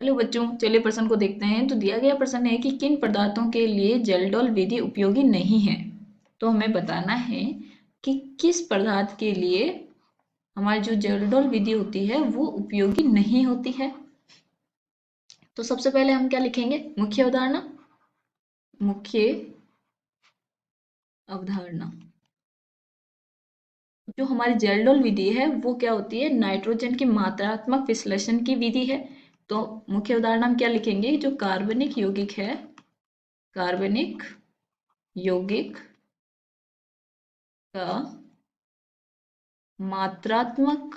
Hello बच्चों, चलिए प्रश्न को देखते हैं। तो दिया गया प्रश्न है कि किन पदार्थों के लिए जेलडोल विधि उपयोगी नहीं है। तो हमें बताना है कि किस पदार्थ के लिए हमारी जो जेलडोल विधि होती है वो उपयोगी नहीं होती है। तो सबसे पहले हम क्या लिखेंगे? मुख्य अवधारणा। मुख्य अवधारणा। जो हमारी जेलडोल विधि है वो क्या होती है? नाइट्रोजन की मात्रात्मक विश्लेषण की विधि है। तो मुख्य उदाहरण हम क्या लिखेंगे? जो कार्बनिक यौगिक है, कार्बनिक यौगिक का मात्रात्मक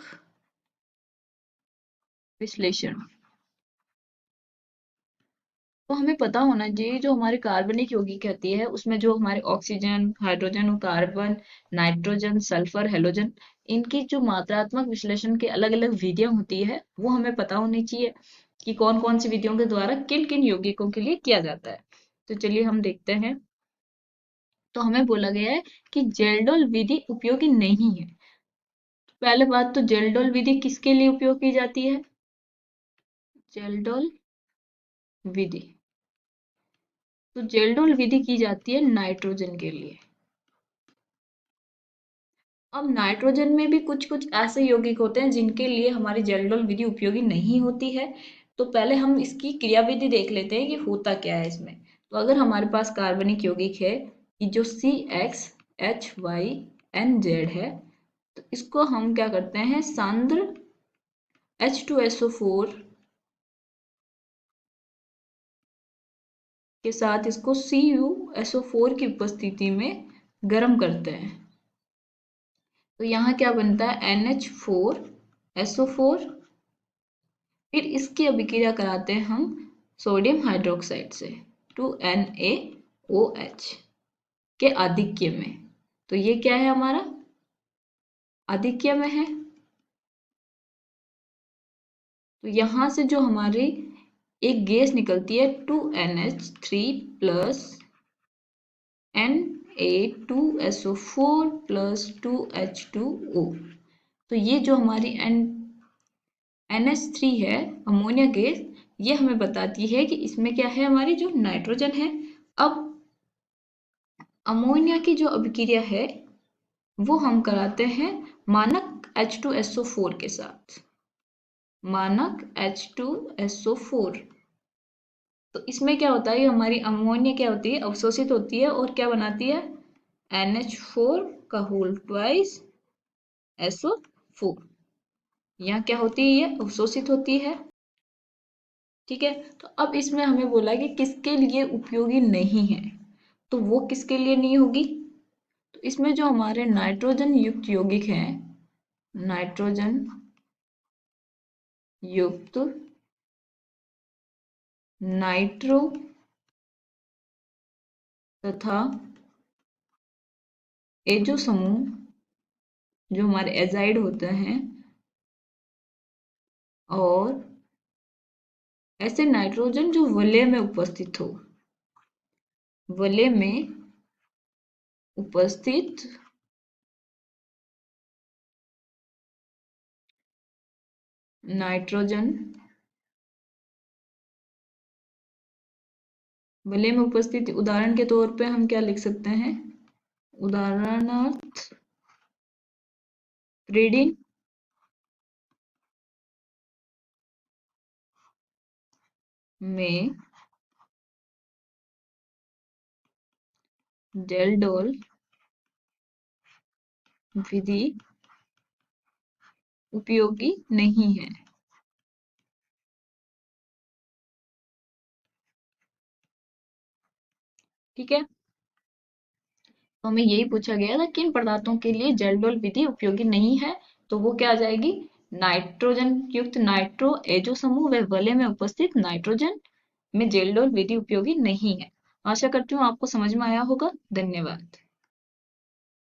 विश्लेषण। तो हमें पता होना चाहिए जो हमारे कार्बनिक यौगिक होती है उसमें जो हमारे oxygen, hydrogen, carbon, nitrogen, sulphur, halogen, इनकी जो मात्रात्मक विश्लेषण के अलग अलग विधियां होती है वो हमें पता होनी चाहिए कि कौन कौन सी विधियों के द्वारा किन किन यौगिकों के लिए किया जाता है। तो चलिए हम देखते हैं। तो हमें बोला गया है कि जेल्डोल विधि उपयोगी नहीं है। पहले बात, तो जेल्डोल विधि किसके लिए उपयोग की जाती है? जेल्डोल विधि, तो जेल्डोल विधि की जाती है नाइट्रोजन के लिए। अब नाइट्रोजन में भी कुछ कुछ ऐसे यौगिक होते हैं जिनके लिए हमारी जेल्डोल विधि उपयोगी नहीं होती है। तो पहले हम इसकी क्रियाविधि देख लेते हैं कि होता क्या है इसमें। तो अगर हमारे पास कार्बनिक यौगिक है कि जो CXHYNZ है, तो इसको हम क्या करते हैं? सांद्र H2SO4 के साथ इसको CuSO4 की उपस्थिति में गर्म करते हैं। तो यहाँ क्या बनता है? NH4SO4। फिर इसकी अभिक्रिया कराते हैं हम सोडियम हाइड्रोक्साइड से 2NaOH के आधिक्य में। तो ये क्या है? हमारा आधिक्य में है। तो यहाँ से जो हमारी एक गैस निकलती है 2NH3 plus Na2SO4 plus 2H2O। तो ये जो हमारी NH3 है, अमोनिया गैस, ये हमें बताती है कि इसमें क्या है? हमारी जो नाइट्रोजन है। अब अमोनिया की जो अभिक्रिया है वो हम कराते हैं मानक H2SO4 के साथ। मानक H2SO4। तो इसमें क्या होता है? हमारी अमोनिया क्या होती है? अवशोषित होती है और क्या बनाती है? NH4 का होल ट्वाइस SO4। यहाँ क्या होती है? ये अवशोषित होती है। ठीक है। तो अब इसमें हमें बोला कि किसके लिए उपयोगी नहीं है। तो वो किसके लिए नहीं होगी? तो इसमें जो हमारे नाइट्रोजन युक्त यौगिक हैं, नाइट्रोजन युक्त नाइट्रो तथा एजो समूह, जो हमारे एजाइड होते हैं, और ऐसे नाइट्रोजन जो वलय में उपस्थित हो, वलय में उपस्थित नाइट्रोजन, वलय में उपस्थित, उदाहरण के तौर पे हम क्या लिख सकते हैं? उदाहरणार्थ प्रीडिन, में जेल्डोल विधि उपयोगी नहीं है। ठीक है। तो हमें यही पूछा गया था किन पदार्थों के लिए जेल्डोल विधि उपयोगी नहीं है। तो वो क्या आ जाएगी? नाइट्रोजन युक्त नाइट्रो एजो समूह व वलय में उपस्थित नाइट्रोजन में जेल्डोल विधि उपयोगी नहीं है। आशा करती हूँ आपको समझ में आया होगा। धन्यवाद।